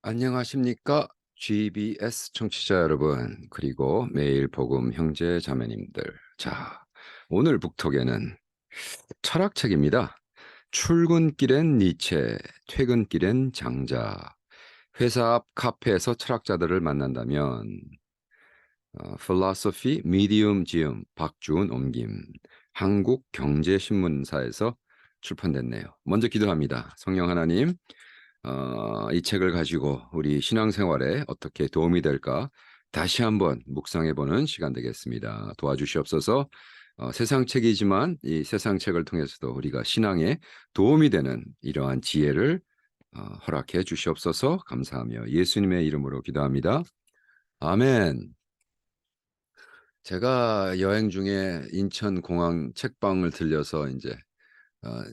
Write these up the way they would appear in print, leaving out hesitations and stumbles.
안녕하십니까? GBS 청취자 여러분, 그리고 매일 복음 형제 자매님들. 자, 오늘 북톡에는 철학책입니다. 출근길엔 니체, 퇴근길엔 장자. 회사 앞 카페에서 철학자들을 만난다면, Philosophy Medium 지음 박주은 옮김, 한국경제신문사에서 출판됐네요. 먼저 기도합니다. 성령 하나님, 이 책을 가지고 우리 신앙생활에 어떻게 도움이 될까 다시 한번 묵상해보는 시간 되겠습니다. 도와주시옵소서. 세상 책이지만 이 세상 책을 통해서도 우리가 신앙에 도움이 되는 이러한 지혜를 허락해 주시옵소서. 감사하며 예수님의 이름으로 기도합니다. 아멘. 제가 여행 중에 인천공항 책방을 들려서 이제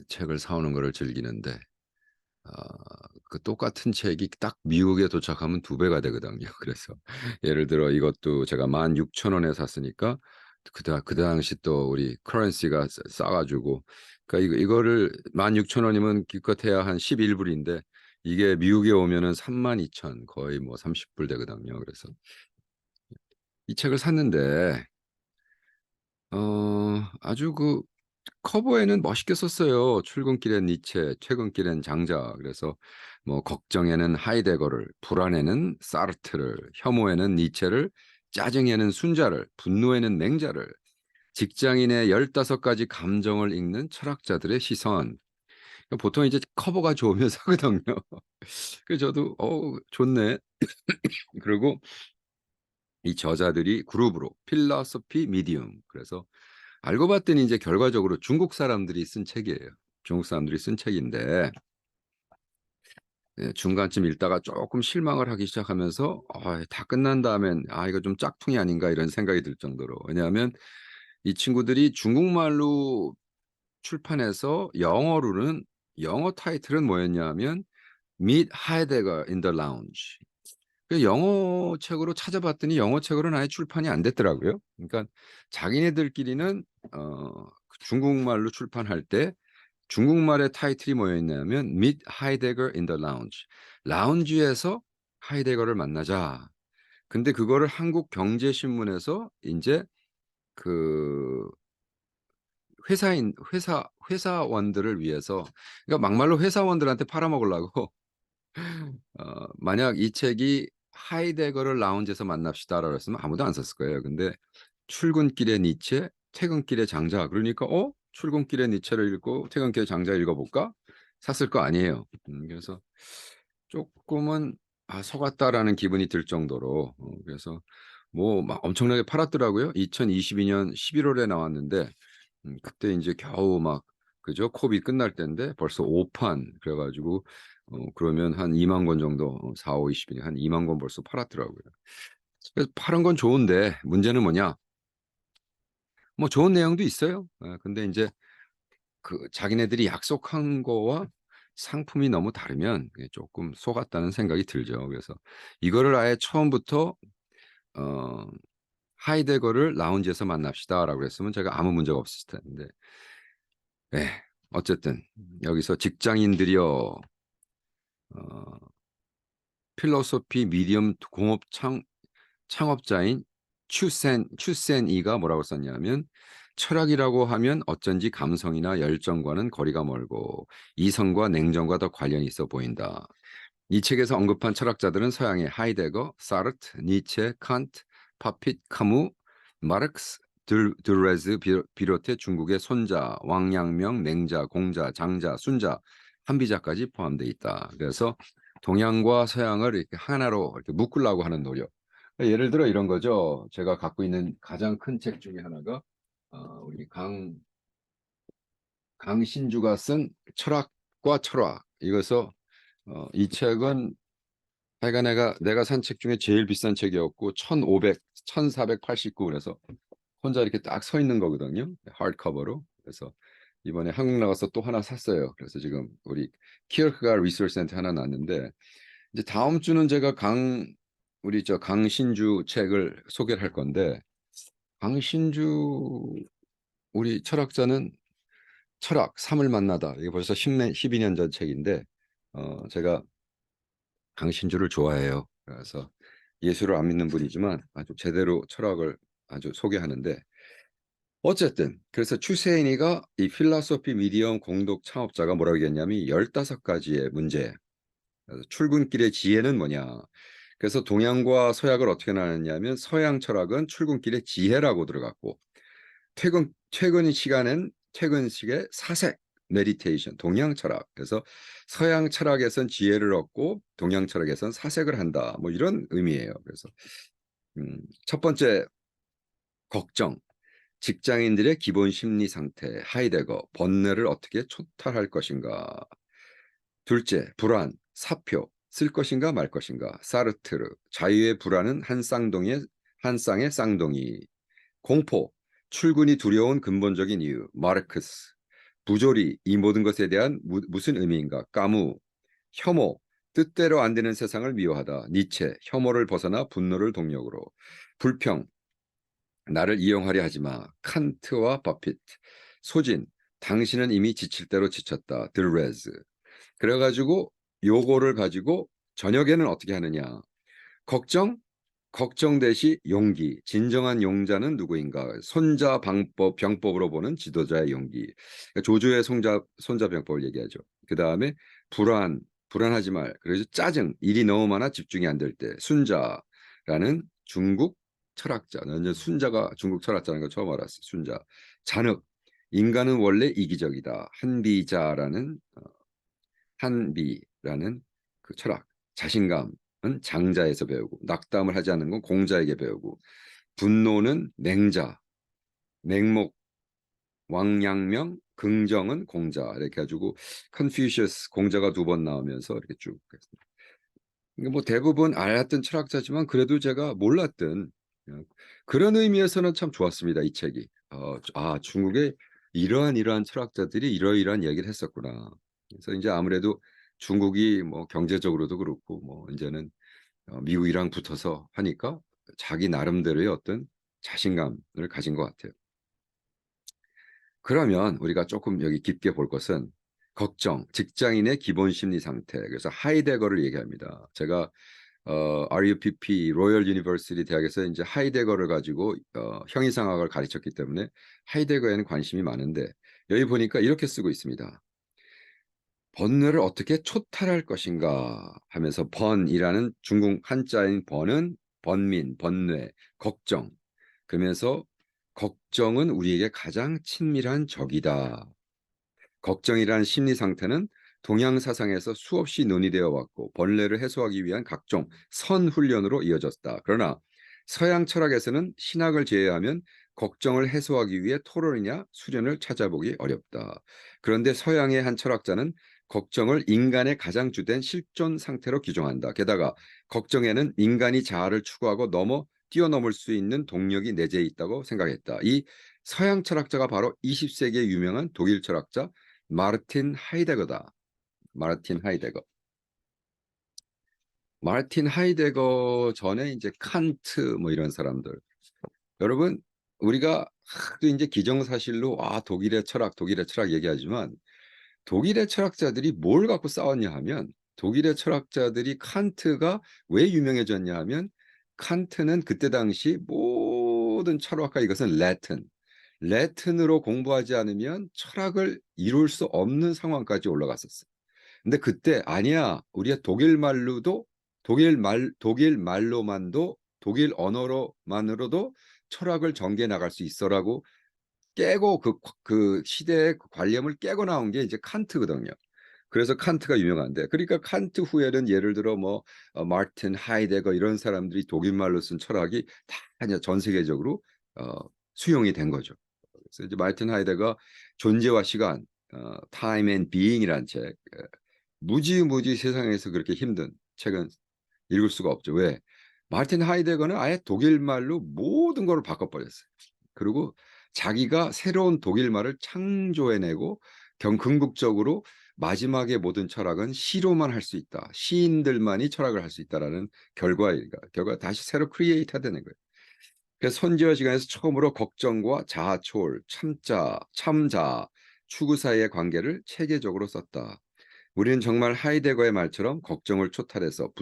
책을 사오는 것을 즐기는데 어, 그 똑같은 책이 딱 미국에 도착하면 2배가 되거든요. 그래서 예를 들어 이것도 제가 16,000원에 샀으니까 그 당시 또 우리 커런시가 싸가지고 그러니까 이거를 16,000원이면 기껏해야 한 11불인데 이게 미국에 오면은 32,000 거의 뭐 30불 되거든요. 그래서 이 책을 샀는데 아주 그 커버에는 멋있게 썼어요. 출근길엔 니체, 퇴근길엔 장자. 그래서 뭐 걱정에는 하이데거를, 불안에는 사르트를, 혐오에는 니체를, 짜증에는 순자를, 분노에는 맹자를, 직장인의 15가지 감정을 읽는 철학자들의 시선. 보통 이제 커버가 좋으면 사거든요. 그래서 저도 좋네. 그리고 이 저자들이 그룹으로 필러소피 미디움. 그래서 알고 봤더니 이제 결과적으로 중국 사람들이 쓴 책이에요. 중국 사람들이 쓴 책인데 중간쯤 읽다가 조금 실망을 하기 시작하면서 다 끝난 다음엔 이거 좀 짝퉁이 아닌가 이런 생각이 들 정도로. 왜냐하면 이 친구들이 중국말로 출판해서 영어로는 영어 타이틀은 뭐였냐 하면 Meet Heidegger in the Lounge. 그 영어 책으로 찾아봤더니 영어 책으로는 아예 출판이 안 됐더라고요. 그러니까 자기네들끼리는 중국말로 출판할 때 중국말의 타이틀이 뭐였냐면 Meet Heidegger in the Lounge. 라운지에서 하이데거를 만나자. 근데 그거를 한국경제신문에서 이제 그 회사원들을 위해서 그러니까 막말로 회사원들한테 팔아먹으려고 만약 이 책이 하이데거를 라운지에서 만납시다라고 했으면 아무도 안 샀을 거예요. 근데 출근길에 니체, 퇴근길에 장자. 그러니까 출근길에 니체를 읽고 퇴근길에 장자 읽어볼까? 샀을 거 아니에요. 그래서 조금은 속았다라는 기분이 들 정도로 그래서 뭐 막 엄청나게 팔았더라고요. 2022년 11월에 나왔는데 그때 이제 겨우 막 그죠? 코비드 끝날 때인데 벌써 5판 그래가지고 그러면 한 2만 권 정도 4, 5, 20이니 한 2만 권 벌써 팔았더라고요. 그래서 파는 건 좋은데 문제는 뭐냐? 뭐 좋은 내용도 있어요. 근데 이제 그 자기네들이 약속한 거와 상품이 너무 다르면 조금 속았다는 생각이 들죠. 그래서 이거를 아예 처음부터 어, 하이데거를 라운지에서 만납시다라고 했으면 제가 아무 문제가 없을 텐데. 네, 어쨌든 여기서 직장인들이요, 필로소피 미디엄 공업 창업자인 추센이가 뭐라고 썼냐면 철학이라고 하면 어쩐지 감성이나 열정과는 거리가 멀고 이성과 냉정과 더 관련이 있어 보인다. 이 책에서 언급한 철학자들은 서양의 하이데거, 사르트, 니체, 칸트, 파핏, 카무, 마르크스, 드레즈 비롯해 중국의 손자, 왕양명, 맹자, 공자, 장자, 순자, 한비자까지 포함되어 있다. 그래서 동양과 서양을 이렇게 하나로 이렇게 묶으려고 하는 노력. 예를 들어 이런 거죠. 제가 갖고 있는 가장 큰 책 중에 하나가 우리 강신주가 쓴 철학과 철학. 이것서 이 책은 하여간 내가 산 책 중에 제일 비싼 책이었고 1489 그래서 혼자 이렇게 딱 서 있는 거거든요. 하드커버로. 그래서 이번에 한국 나가서 또 하나 샀어요. 그래서 지금 우리 키어크가 리서치 센터 하나 놨는데 이제 다음 주는 제가 우리 강신주 책을 소개를 할 건데 강신주 우리 철학자는 철학 삶을 만나다. 이게 벌써 12년 전 책인데 제가 강신주를 좋아해요. 그래서 예수를 안 믿는 분이지만 아주 제대로 철학을 아주 소개하는데 어쨌든 그래서 추세인이가 이 필라소피 미디엄 공동 창업자가 뭐라고 얘기했냐면 15가지의 문제. 그래서 출근길의 지혜는 뭐냐. 그래서 동양과 서양을 어떻게 나눴냐면 서양 철학은 출근길의 지혜라고 들어갔고 퇴근 시간엔 퇴근식의 사색 메디테이션 동양 철학. 그래서 서양 철학에선 지혜를 얻고 동양 철학에선 사색을 한다. 뭐 이런 의미예요. 그래서 첫 번째 걱정. 직장인들의 기본 심리 상태, 하이데거, 번뇌를 어떻게 초탈할 것인가. 둘째, 불안, 사표, 쓸 것인가 말 것인가. 사르트르, 자유의 불안은 한 쌍의 쌍둥이. 공포, 출근이 두려운 근본적인 이유. 마르크스, 부조리, 이 모든 것에 대한 무슨 의미인가. 까무, 혐오, 뜻대로 안 되는 세상을 미워하다. 니체, 혐오를 벗어나 분노를 동력으로. 불평, 나를 이용하려 하지 마. 칸트와 버핏. 소진, 당신은 이미 지칠 대로 지쳤다. 드레즈. 그래가지고 요거를 가지고 저녁에는 어떻게 하느냐. 걱정, 걱정 대시 용기. 진정한 용자는 누구인가. 병법으로 보는 지도자의 용기. 그러니까 조조의 손자 병법을 얘기하죠. 그 다음에 불안하지 말. 그래서 짜증, 일이 너무 많아 집중이 안 될 때. 순자라는 중국 철학자. 나는 순자가 중국 철학자라는 걸 처음 알았어요. 순자. 잔흑, 인간은 원래 이기적이다. 한비라는 그 철학. 자신감은 장자에서 배우고 낙담을 하지 않는 건 공자에게 배우고 분노는 맹자, 맹목, 왕양명, 긍정은 공자 이렇게 해가지고 컨퓨셔스 공자가 2번 나오면서 이렇게 쭉 그러니까 뭐 대부분 알았던 철학자지만 그래도 제가 몰랐던 그런 의미에서는 참 좋았습니다. 이 책이. 중국에 이러한 철학자들이 이러이러한 얘기를 했었구나. 그래서 이제 아무래도 중국이 뭐 경제적으로도 그렇고 뭐 이제는 미국이랑 붙어서 하니까 자기 나름대로의 어떤 자신감을 가진 것 같아요. 그러면 우리가 조금 여기 깊게 볼 것은 걱정, 직장인의 기본 심리 상태. 그래서 하이데거를 얘기합니다. 제가 RUPP 로열 유니버시티 대학에서 이제 하이데거를 가지고 형이상학을 가르쳤기 때문에 하이데거에는 관심이 많은데 여기 보니까 이렇게 쓰고 있습니다. 번뇌를 어떻게 초탈할 것인가 하면서 번이라는 중국 한자인 번은 번민, 번뇌, 걱정. 그러면서 걱정은 우리에게 가장 친밀한 적이다. 걱정이라는 심리 상태는 동양 사상에서 수없이 논의되어 왔고 번뇌를 해소하기 위한 각종 선훈련으로 이어졌다. 그러나 서양 철학에서는 신학을 제외하면 걱정을 해소하기 위해 토론이냐 수련을 찾아보기 어렵다. 그런데 서양의 한 철학자는 걱정을 인간의 가장 주된 실존 상태로 규정한다. 게다가 걱정에는 인간이 자아를 추구하고 뛰어넘을 수 있는 동력이 내재해 있다고 생각했다. 이 서양 철학자가 바로 20세기의 유명한 독일 철학자 마르틴 하이데거다. 마르틴 하이데거. 마르틴 하이데거 전에 이제 칸트 뭐 이런 사람들. 여러분 우리가 하도 이제 기정사실로 독일의 철학 얘기하지만 독일의 철학자들이 뭘 갖고 싸웠냐 하면 독일의 철학자들이 칸트가 왜 유명해졌냐 하면 칸트는 그때 당시 모든 철학과 이것은 레튼으로 공부하지 않으면 철학을 이룰 수 없는 상황까지 올라갔었어요. 근데 그때 아니야. 우리가 독일 말로만도 독일 언어로만으로도 철학을 전개해 나갈 수 있어라고 깨고 그 시대의 관념을 깨고 나온 게 이제 칸트거든요. 그래서 칸트가 유명한데 그러니까 칸트 후에는 예를 들어 마르틴 하이데거 이런 사람들이 독일말로 쓴 철학이 다 이제 전 세계적으로 수용이 된 거죠. 그래서 이제 마르틴 하이데거 존재와 시간, Time and Being이라는 책, 무지 세상에서 그렇게 힘든 책은 읽을 수가 없죠. 왜? 마르틴 하이데거는 아예 독일말로 모든 걸 바꿔버렸어요. 그리고 자기가 새로운 독일말을 창조해내고 궁극적으로 마지막에 모든 철학은 시로만 할 수 있다. 시인들만이 철학을 할 수 있다라는 결과 다시 새로 크리에이트되는 거예요. 그래서 선지와 시간에서 처음으로 걱정과 자아초월, 참자, 추구 사이의 관계를 체계적으로 썼다. 우리는 정말 하이데거의 말처럼 걱정을 초탈해서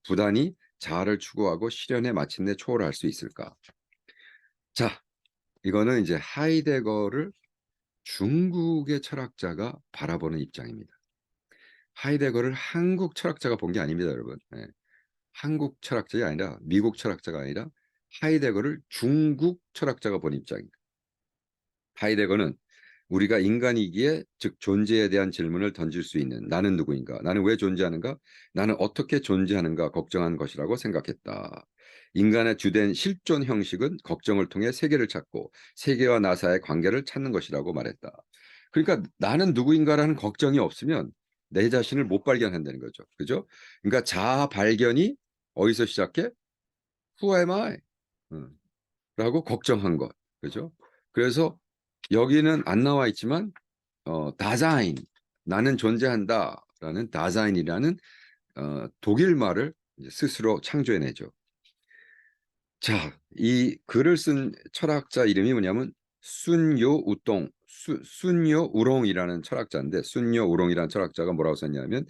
부단히 자아를 추구하고 실현해 마침내 초월할 수 있을까? 자, 이거는 이제 하이데거를 중국의 철학자가 바라보는 입장입니다. 하이데거를 한국 철학자가 본 게 아닙니다, 여러분. 네. 한국 철학자가 아니라 미국 철학자가 아니라 하이데거를 중국 철학자가 본 입장입니다. 하이데거는 우리가 인간이기에 즉 존재에 대한 질문을 던질 수 있는 나는 누구인가? 나는 왜 존재하는가? 나는 어떻게 존재하는가? 걱정한 것이라고 생각했다. 인간의 주된 실존 형식은 걱정을 통해 세계를 찾고 세계와 나 사이의 관계를 찾는 것이라고 말했다. 그러니까 나는 누구인가라는 걱정이 없으면 내 자신을 못 발견한다는 거죠. 그죠? 그러니까 자아 발견이 어디서 시작해? Who am I? 라고 걱정한 것. 그죠? 그래서 여기는 안 나와 있지만 다자인, 나는 존재한다라는 다자인이라는 독일 말을 스스로 창조해내죠. 자, 이 글을 쓴 철학자 이름이 뭐냐면 순요 우롱이라는 철학자인데, 순요 우롱이라는 철학자가 뭐라고 썼냐면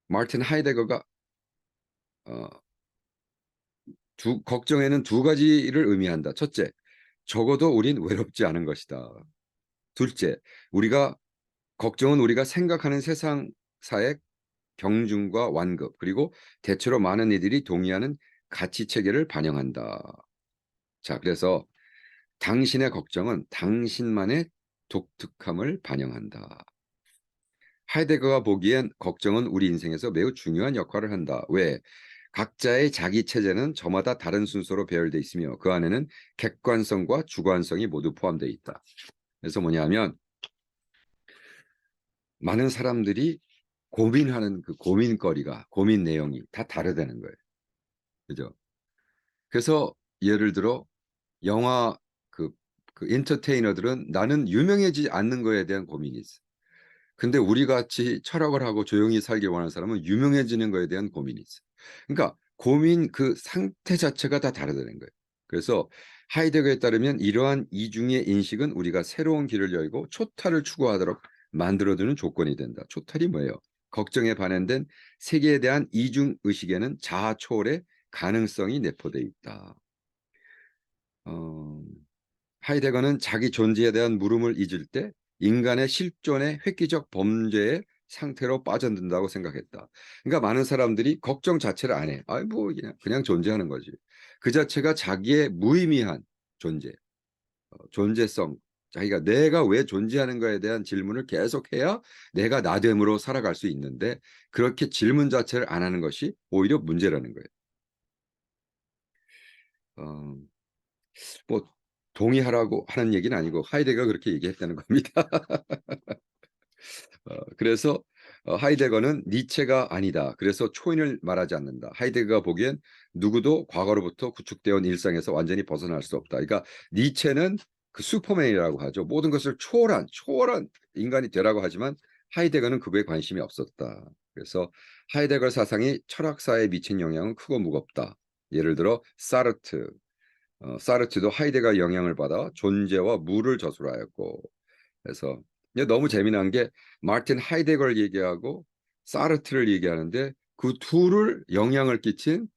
마르틴 하이데거가 걱정에는 두 가지를 의미한다. 첫째, 적어도 우린 외롭지 않은 것이다. 둘째, 걱정은 우리가 생각하는 세상사의 경중과 완급, 그리고 대체로 많은 이들이 동의하는 가치 체계를 반영한다. 자, 그래서 당신의 걱정은 당신만의 독특함을 반영한다. 하이데거가 보기엔 걱정은 우리 인생에서 매우 중요한 역할을 한다. 왜? 각자의 자기 체제는 저마다 다른 순서로 배열되어 있으며 그 안에는 객관성과 주관성이 모두 포함되어 있다. 그래서 뭐냐면 많은 사람들이 고민하는 그 고민 내용이 다 다르다는 거예요. 그죠? 그래서 예를 들어 영화 그 엔터테이너들은 나는 유명해지지 않는 거에 대한 고민이 있어. 근데 우리 같이 철학을 하고 조용히 살길 원하는 사람은 유명해지는 거에 대한 고민이 있어. 그러니까 고민 그 상태 자체가 다 다르다는 거예요. 그래서 하이데거에 따르면 이러한 이중의 인식은 우리가 새로운 길을 열고 초탈을 추구하도록 만들어두는 조건이 된다. 초탈이 뭐예요? 걱정에 반영된 세계에 대한 이중 의식에는 자아 초월의 가능성이 내포되어 있다. 하이데거는 자기 존재에 대한 물음을 잊을 때 인간의 실존의 획기적 범죄의 상태로 빠져든다고 생각했다. 그러니까 많은 사람들이 걱정 자체를 안 해. 아이 뭐 그냥 존재하는 거지. 그 자체가 자기의 무의미한 존재성, 자기가 내가 왜 존재하는가에 대한 질문을 계속해야 내가 나됨으로 살아갈 수 있는데 그렇게 질문 자체를 안 하는 것이 오히려 문제라는 거예요. 어, 뭐 동의하라고 하는 얘기는 아니고 하이데거가 그렇게 얘기했다는 겁니다. 그래서 하이데거는 니체가 아니다. 그래서 초인을 말하지 않는다. 하이데거가 보기엔 누구도 과거로부터 구축되어 온 일상에서 완전히 벗어날 수 없다. 그러니까 니체는 그 슈퍼맨이라고 하죠. 모든 것을 초월한 인간이 되라고 하지만 하이데거는 그거에 관심이 없었다. 그래서 하이데거 사상이 철학사에 미친 영향은 크고 무겁다. 예를 들어 사르트도 하이데거의 영향을 받아 존재와 무를 저술하였고, 그래서 너무 재미난 게 마르틴 하이데거를 얘기하고 사르트를 얘기하는데 그 둘을 영향을 끼친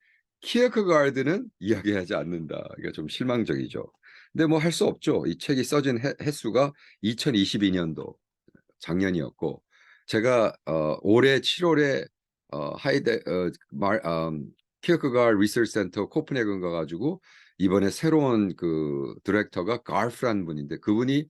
키에르케가르드는 이야기하지 않는다. 이게 좀 실망적이죠. 근데 뭐 할 수 없죠. 이 책이 써진 횟수가 2022년도 작년이었고 제가 올해 7월에 키에르케가르드 리서치 센터 코펜하겐 가가지고 이번에 새로운 그 디렉터가 가르프라는 분인데 그분이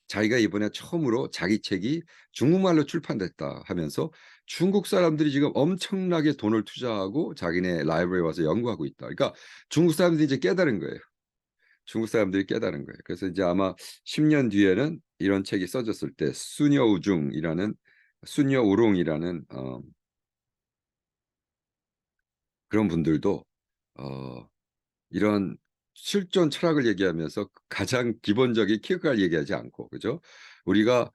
자기가 이번에 처음으로 자기 책이 중국말로 출판됐다 하면서 중국 사람들이 지금 엄청나게 돈을 투자하고 자기네 라이브러리에 와서 연구하고 있다. 그러니까 중국 사람들이 이제 깨달은 거예요. 중국 사람들이 깨달은 거예요. 그래서 이제 아마 10년 뒤에는 이런 책이 써졌을 때 수녀 우롱이라는 그런 분들도 어, 이런 실존 철학을 얘기하면서 가장 기본적인 키크를 얘기하지 않고 그죠? 우리가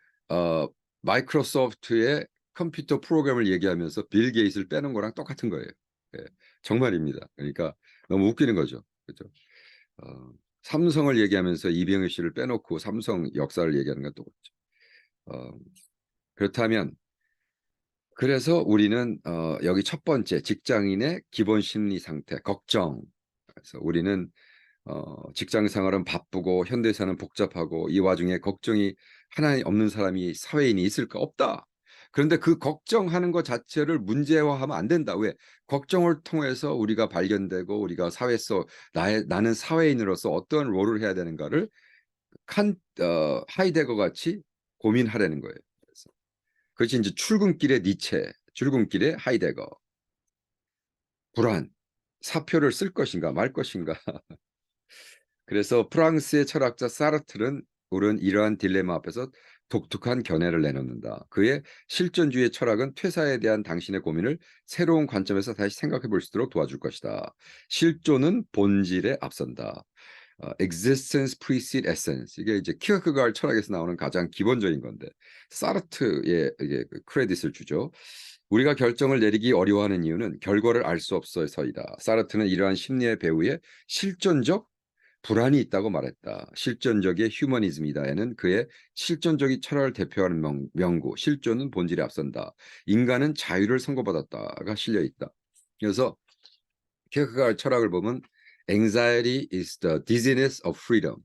마이크로소프트의 컴퓨터 프로그램을 얘기하면서 빌 게이츠를 빼는 거랑 똑같은 거예요. 예, 정말입니다. 그러니까 너무 웃기는 거죠. 그죠? 어, 삼성을 얘기하면서 이병희 씨를 빼놓고 삼성 역사를 얘기하는 건 똑같죠. 그렇다면 그래서 우리는 여기 첫 번째 직장인의 기본 심리 상태 걱정. 그래서 우리는 직장 생활은 바쁘고 현대사는 복잡하고 이 와중에 걱정이 하나 없는 사람이 사회인이 있을까? 없다. 그런데 그 걱정하는 것 자체를 문제화하면 안 된다. 왜? 걱정을 통해서 우리가 발견되고 우리가 사회에서 나는 사회인으로서 어떤 롤을 해야 되는가를 하이데거 같이 고민하라는 거예요. 그래서 그것이 이제 출근길의 니체, 출근길의 하이데거. 불안, 사표를 쓸 것인가 말 것인가. 그래서 프랑스의 철학자 사르트르는 이러한 딜레마 앞에서 독특한 견해를 내놓는다. 그의 실존주의 철학은 퇴사에 대한 당신의 고민을 새로운 관점에서 다시 생각해 볼 수 있도록 도와줄 것이다. 실존은 본질에 앞선다. existence precedes essence. 이게 이제 키어크가르 철학에서 나오는 가장 기본적인 건데 사르트에 이게 크레딧을 주죠. 우리가 결정을 내리기 어려워하는 이유는 결과를 알 수 없어서이다. 사르트는 이러한 심리의 배후에 실존적 불안이 있다고 말했다. 실존적의 휴머니즘이다에는 그의 실존적인 철학을 대표하는 명구 실존은 본질에 앞선다. 인간은 자유를 선고받았다가 실려 있다. 그래서 키어크가르 철학을 보면 Anxiety is the dizziness of freedom.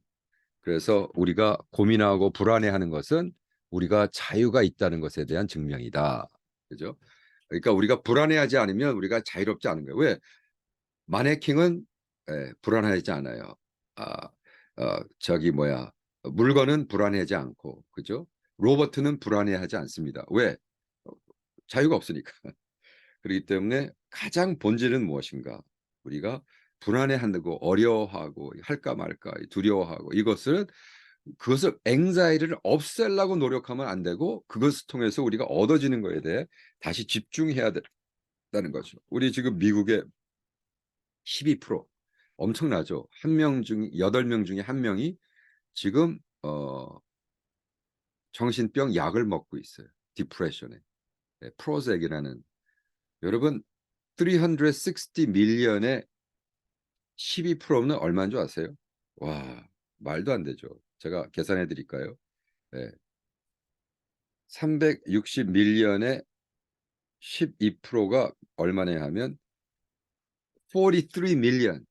그래서 우리가 고민하고 불안해하는 것은 우리가 자유가 있다는 것에 대한 증명이다. 그죠? 그러니까 우리가 불안해하지 않으면 우리가 자유롭지 않은 거예요. 왜? 마네킹은 불안하지 않아요. 아, 저기 뭐야 물건은 불안해하지 않고 그죠? 로버트는 불안해하지 않습니다. 왜? 자유가 없으니까. 그렇기 때문에 가장 본질은 무엇인가? 우리가 불안해한다고 어려워하고 할까 말까 두려워하고 그것을 앵자이를 없애려고 노력하면 안 되고 그것을 통해서 우리가 얻어지는 것에 대해 다시 집중해야 된다는 거죠. 우리 지금 미국의 12% 엄청나죠. 8명 중에 1명이 지금 정신병 약을 먹고 있어요. 디프레션에. 프로젝이라는 여러분 360 밀리언의 12%는 얼마인 줄 아세요? 와, 말도 안 되죠. 제가 계산해 드릴까요? 360 밀리언의 12%가 얼마냐 하면 43 밀리언.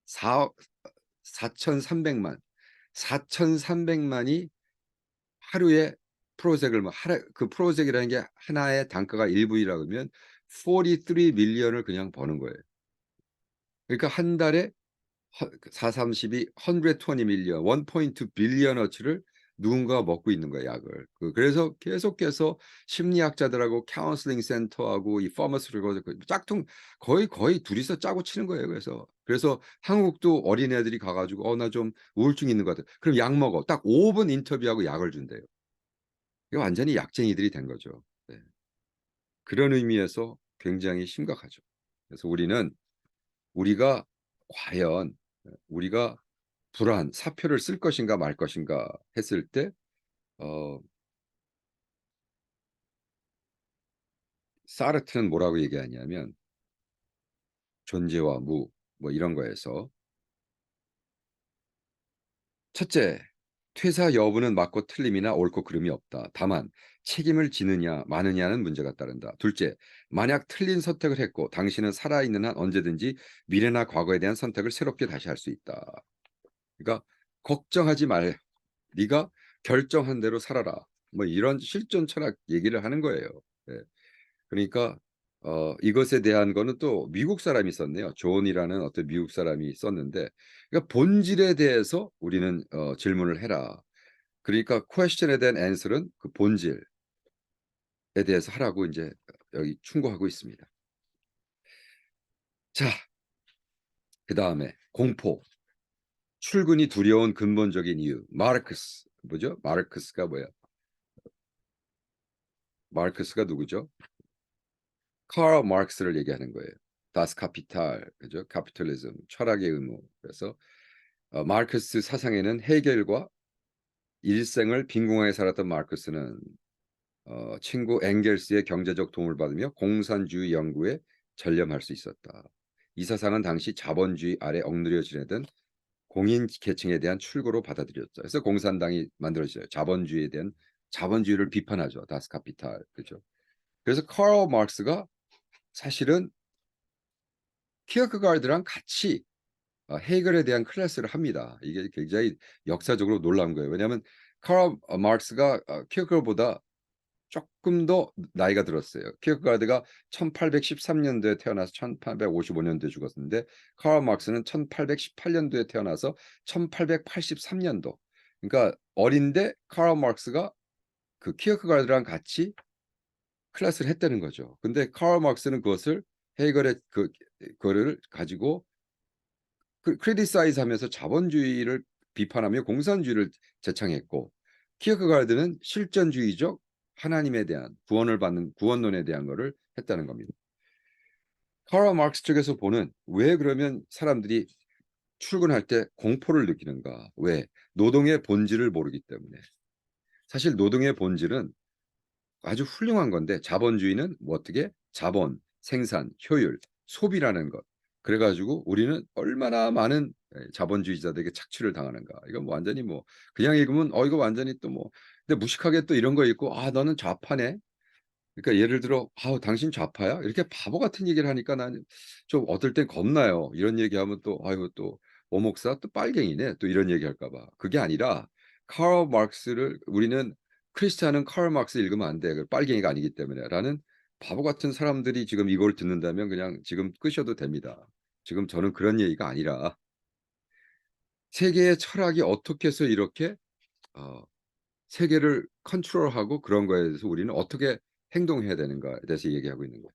4,300만. 4,300만이 하루에 프로젝트를 그 프로젝트라는 게 하나의 단가가 1불이라고 하면 43 밀리언을 그냥 버는 거예요. 그러니까 한 달에 432 120 밀리언 1.2 빌리언어치를 누군가가 먹고 있는 거예요, 약을. 그래서 계속해서 심리학자들하고 카운슬링 센터하고 이 파머스를 짝퉁 거의 둘이서 짜고 치는 거예요. 그래서 한국도 어린애들이 가가지고 나 좀 우울증 있는 것 같아. 그럼 약 먹어. 딱 5분 인터뷰하고 약을 준대요. 이거 완전히 약쟁이들이 된 거죠. 네. 그런 의미에서 굉장히 심각하죠. 그래서 우리가 과연 우리가 사표를 쓸 것인가 말 것인가 했을 때 사르트는 뭐라고 얘기하냐면 존재와 무 뭐 이런 거에서 첫째, 퇴사 여부는 맞고 틀림이나 옳고 그름이 없다. 다만 책임을 지느냐 마느냐는 문제가 따른다. 둘째, 만약 틀린 선택을 했고 당신은 살아있는 한 언제든지 미래나 과거에 대한 선택을 새롭게 다시 할 수 있다. 그러니까 걱정하지 말. 네가 결정한 대로 살아라. 뭐 이런 실존 철학 얘기를 하는 거예요. 네. 그러니까 이것에 대한 거는 또 미국 사람이 썼네요. 존이라는 어떤 미국 사람이 썼는데 그러니까 본질에 대해서 우리는 질문을 해라. 그러니까 question에 대한 answer는 그 본질에 대해서 하라고 이제 여기 충고하고 있습니다. 자, 그다음에 공포. 출근이 두려운 근본적인 이유. 마르크스. 뭐죠? 마르크스가 뭐야? 마르크스가 누구죠? 카럴 마르크스를 얘기하는 거예요. 다스 카피탈, 그죠? 카피탈리즘, 철학의 의무. 그래서 마르크스 사상에는 헤겔과 일생을 빈궁하게 살았던 마르크스는 친구 엥겔스의 경제적 도움을 받으며 공산주의 연구에 전념할 수 있었다. 이 사상은 당시 자본주의 아래 얽매여 지내던 공인 계층에 대한 출구로 받아들였죠. 그래서 공산당이 만들어져요. 자본주의에 대한 자본주의를 비판하죠. 다스 카피탈. 그죠? 그래서 카럴 마르크스가 사실은 키어크가르드랑 같이 헤이겔에 대한 클래스를 합니다. 이게 굉장히 역사적으로 놀라운 거예요. 왜냐하면 카럴 마르크스가 키어크가르드보다 조금 더 나이가 들었어요. 키어크가르드가 1813년도에 태어나서 1855년도에 죽었는데 카럴 마르크스는 1818년도에 태어나서 1883년도. 그러니까 어린데 카럴 마르크스가 그 키어크가르드랑 같이 클래스를 했다는 거죠. 근데 카럴 마르크스는 그것을 헤이겔의 그거를 가지고 크리티사이즈하면서 자본주의를 비판하며 공산주의를 제창했고 키어크가르드는 실존주의적 하나님에 대한 구원을 받는 구원론에 대한 것을 했다는 겁니다. 카럴 마르크스 쪽에서 보는 왜 그러면 사람들이 출근할 때 공포를 느끼는가? 왜? 노동의 본질을 모르기 때문에. 사실 노동의 본질은 아주 훌륭한 건데 자본주의는 뭐 어떻게 자본, 생산, 효율, 소비라는 것. 그래가지고 우리는 얼마나 많은 자본주의자들에게 착취를 당하는가. 이건 뭐 완전히 뭐 그냥 읽으면 이거 완전히 또 뭐 근데 무식하게 또 이런 거 읽고 너는 좌파네. 그러니까 예를 들어 당신 좌파야? 이렇게 바보 같은 얘기를 하니까 나는 좀 어떨 땐 겁나요. 이런 얘기하면 또 아이고 또 오목사 또 빨갱이네. 또 이런 얘기할까 봐. 그게 아니라 카럴 마르크스를 우리는 크리스찬은 카럴 마르크스 읽으면 안 돼. 그 빨갱이가 아니기 때문에라는 바보 같은 사람들이 지금 이걸 듣는다면 그냥 지금 끄셔도 됩니다. 지금 저는 그런 얘기가 아니라 세계의 철학이 어떻게 해서 이렇게 어 세계를 컨트롤하고 그런 거에 대해서 우리는 어떻게 행동해야 되는가에 대해서 얘기하고 있는 거예요.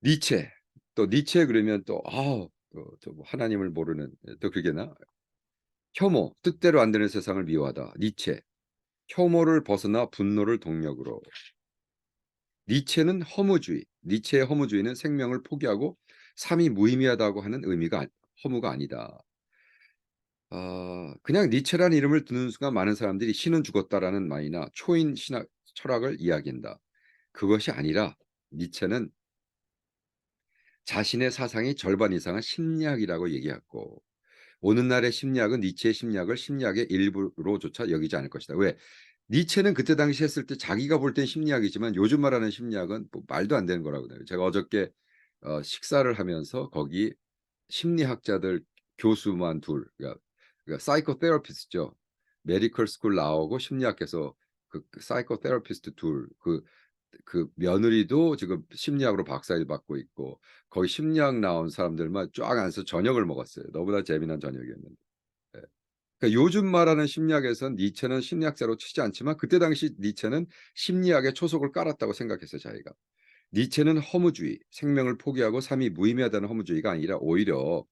니체. 또 니체 그러면 또 뭐 하나님을 모르는 또 그게나 혐오, 뜻대로 안 되는 세상을 미워하다. 니체. 혐오를 벗어나 분노를 동력으로. 니체는 허무주의. 니체의 허무주의는 생명을 포기하고 삶이 무의미하다고 하는 의미가 허무가 아니다. 그냥 니체라는 이름을 듣는 순간 많은 사람들이 신은 죽었다라는 말이나 초인 신학 철학을 이야기한다. 그것이 아니라 니체는 자신의 사상이 절반 이상은 심리학이라고 얘기했고 오늘날의 심리학은 니체의 심리학을 심리학의 일부로조차 여기지 않을 것이다. 왜? 니체는 그때 당시 했을 때 자기가 볼 땐 심리학이지만 요즘 말하는 심리학은 뭐 말도 안 되는 거라고 해요. 제가 어저께 식사를 하면서 거기 심리학자들 교수만 둘, 그러니까 사이코테라피스트죠. 메디컬 스쿨 나오고 심리학에서 그 사이코테라피스트 둘, 그 며느리도 지금 심리학으로 박사일 받고 있고 거기 심리학 나온 사람들만 쫙 앉아서 저녁을 먹었어요. 너무나 재미난 저녁이었는데. 예. 그러니까 요즘 말하는 심리학에선 니체는 심리학자로 치지 않지만 그때 당시 니체는 심리학의 초석을 깔았다고 생각했어요, 자기가. 니체는 허무주의, 생명을 포기하고 삶이 무의미하다는 허무주의가 아니라 오히려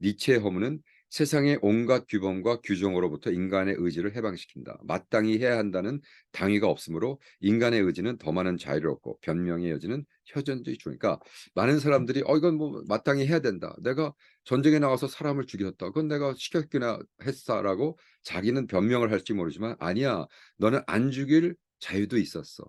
니체의 허무는 세상의 온갖 규범과 규정으로부터 인간의 의지를 해방시킨다. 마땅히 해야 한다는 당위가 없으므로 인간의 의지는 더 많은 자유를 얻고 변명의 여지는 현존주의 주니까 많은 사람들이 이건 뭐 마땅히 해야 된다. 내가 전쟁에 나가서 사람을 죽였다. 그건 내가 시켰기나 했다라고 자기는 변명을 할지 모르지만 아니야. 너는 안 죽일 자유도 있었어.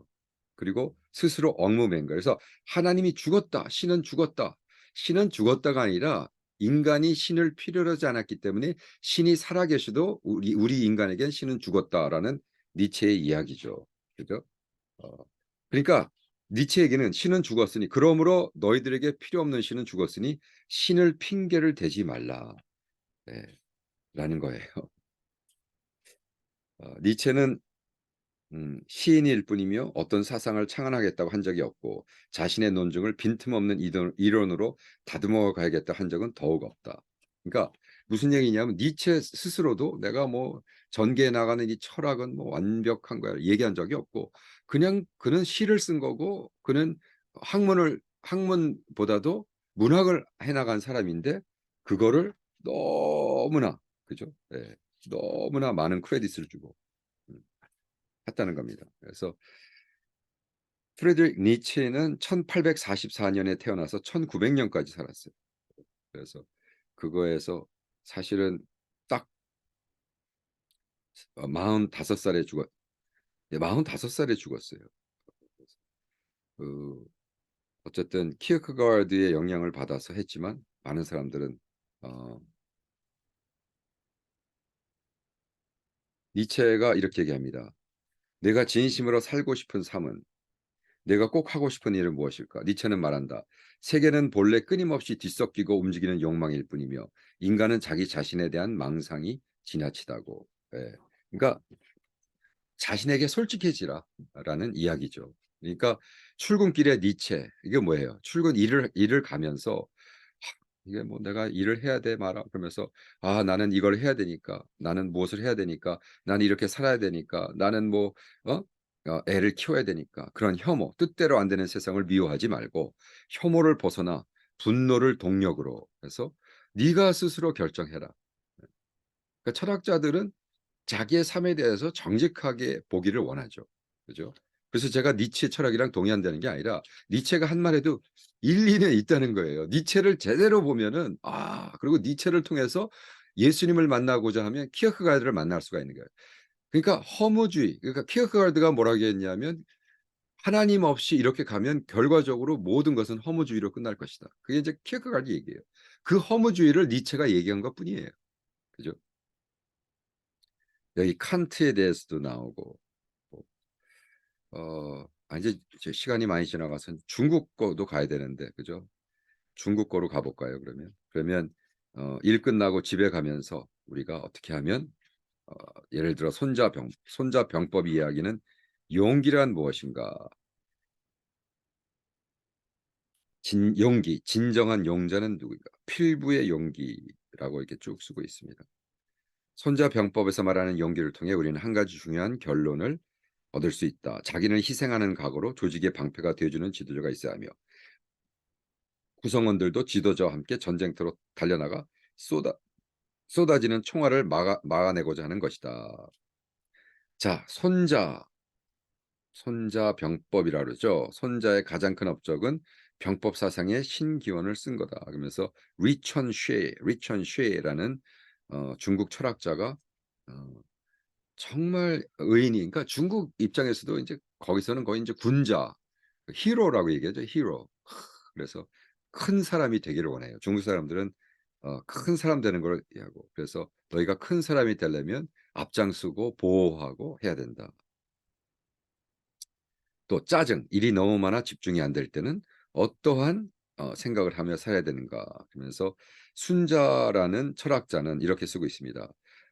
그리고 스스로 얽매인 거예요. 그래서 하나님이 죽었다. 신은 죽었다. 신은 죽었다가 아니라 인간이 신을 필요로 하지 않았기 때문에 신이 살아계셔도 우리 인간에겐 신은 죽었다라는 니체의 이야기죠. 그죠? 어, 그러니까 니체에게는 신은 죽었으니 그러므로 너희들에게 필요 없는 신은 죽었으니 신을 핑계를 대지 말라. 네, 라는 거예요. 니체는 시인일 뿐이며 어떤 사상을 창안하겠다고 한 적이 없고 자신의 논증을 빈틈없는 이론으로 다듬어 가야겠다 한 적은 더욱 없다. 그러니까 무슨 얘기냐면 니체 스스로도 내가 뭐 전개해 나가는 이 철학은 뭐 완벽한 거야 얘기한 적이 없고 그냥 그는 시를 쓴 거고 그는 학문보다도 문학을 해나간 사람인데 그거를 너무나 그죠? 예, 너무나 많은 크레딧을 주고 음, 했다는 겁니다. 그래서 프레드릭 니체는 1844년에 태어나서 1900년까지 살았어요. 그래서 그거에서 사실은 딱 45살에 죽었, 네, 45살에 죽었어요. 그 어쨌든 키어크가르드의 영향을 받아서 했지만 많은 사람들은 어, 니체가 이렇게 얘기합니다. 내가 진심으로 살고 싶은 삶은 내가 꼭 하고 싶은 일은 무엇일까? 니체는 말한다. 세계는 본래 끊임없이 뒤섞이고 움직이는 욕망일 뿐이며 인간은 자기 자신에 대한 망상이 지나치다고. 예. 그러니까 자신에게 솔직해지라라는 이야기죠. 그러니까 출근길에 니체 이게 뭐예요? 출근 일을 가면서 이게 뭐 내가 일을 해야 돼 마라 그러면서 아 나는 이걸 해야 되니까 나는 무엇을 해야 되니까 나는 이렇게 살아야 되니까 나는 뭐 어? 애를 키워야 되니까 그런 혐오 뜻대로 안 되는 세상을 미워하지 말고 혐오를 벗어나 분노를 동력으로 해서 네가 스스로 결정해라. 그러니까 철학자들은 자기의 삶에 대해서 정직하게 보기를 원하죠. 그죠? 그래서 제가 니체 철학이랑 동의한다는 게 아니라 니체가 한 말에도 일리는 있다는 거예요. 니체를 제대로 보면은 그리고 니체를 통해서 예수님을 만나고자 하면 키어크가르를 만날 수가 있는 거예요. 그러니까 허무주의. 그러니까 키어크가르가 뭐라고 했냐면 하나님 없이 이렇게 가면 결과적으로 모든 것은 허무주의로 끝날 것이다. 그게 이제 키어크가르 얘기예요. 그 허무주의를 니체가 얘기한 것뿐이에요. 그죠? 여기 칸트에 대해서도 나오고 뭐 이제 시간이 많이 지나가서 중국 거도 가야 되는데 그죠? 중국 거로 가 볼까요 그러면? 그러면 일 끝나고 집에 가면서 우리가 어떻게 하면 어 예를 들어 손자병법 이야기는 용기란 무엇인가? 용기, 진정한 용자는 누구인가? 필부의 용기라고 이렇게 쭉 쓰고 있습니다. 손자병법에서 말하는 용기를 통해 우리는 한 가지 중요한 결론을 얻을 수 있다. 자기는 희생하는 각오로 조직의 방패가 되어주는 지도자가 있어야 하며 구성원들도 지도자와 함께 전쟁터로 달려나가 쏟아지는 총알을 막아내고자 하는 것이다. 자, 손자 병법이라 그러죠. 손자의 가장 큰 업적은 병법 사상의 신기원을 쓴 거다. 그러면서 리천쉐라는 중국 철학자가 어, 정말 의인이 그러니까 중국 입장에서도 이제 거기서는 거의 이제 군자, 히로라고 얘기하죠. 히로. 그래서 큰 사람이 되기를 원해요. 중국 사람들은 큰 사람 되는 걸 얘기하고 그래서 "너희가 큰 사람이 되려면 앞장서고 보호하고 해야 된다." 또 짜증, 일이 너무 많아 집중이 안 될 때는 어떠한 생각을 하며 살아야 되는가 그러면서 순자라는 철학자는 이렇게 쓰고 있습니다.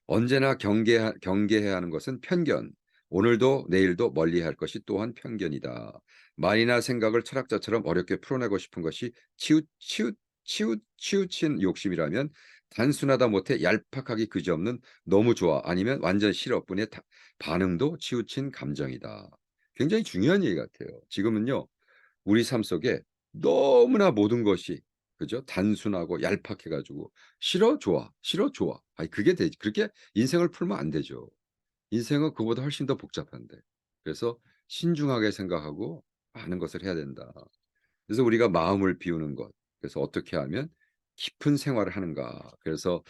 언제나 경계해야 하는 것은 편견. 오늘도 내일도 멀리해야 할 것이 또한 편견이다. 말이나 생각을 철학자처럼 어렵게 풀어내고 싶은 것이 치우친 욕심이라면 단순하다 못해 얄팍하기 그지없는 너무 좋아 아니면 완전 싫어 뿐의 반응도 치우친 감정이다. 굉장히 중요한 얘기 같아요. 지금은요. 우리 삶 속에 너무나 모든 것이 그죠? 단순하고 얄팍해 가지고 싫어? 좋아. 싫어? 좋아. 아니 그게 되지 그렇게 인생을 풀면 안 되죠. 인생은 그보다 훨씬 더 복잡한데. 그래서 신중하게 생각하고 많은 것을 해야 된다. 그래서 우리가 마음을 비우는 것. 그래서 어떻게 하면 깊은 생활을 하는가. 그래서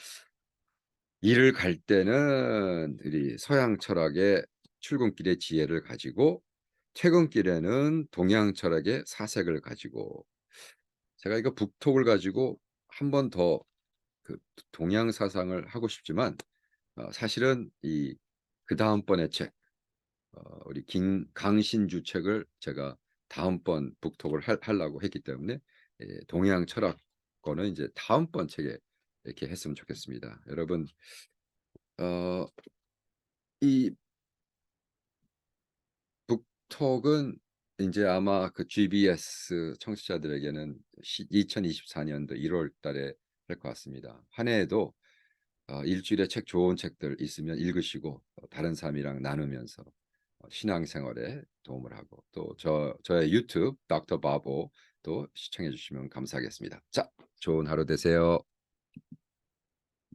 일을 갈 때는 우리 서양 철학의 출근길의 지혜를 가지고 퇴근길에는 동양 철학의 사색을 가지고 제가 이거 북톡을 가지고 한 번 더 그 동양 사상을 하고 싶지만 사실은 이 그다음번의 책 우리 긴 강신주 책을 제가 다음번 북톡을 하려고 했기 때문에 동양 철학 거는 이제 다음번 책에 이렇게 했으면 좋겠습니다. 여러분 어 이 북톡은 인제 아마 그 GBS 청취자들에게는 2024 년도 1월 달에 할 것 같습니다. 한 해에도 주일에 책 좋은 책들 있으면 읽으시고 다른 사람이랑 나누면서 신앙생활에 도움을 하고 또 저의 유튜브 닥터 바보 또 시청해 주시면 감사하겠습니다. 자, 좋은 하루 되세요.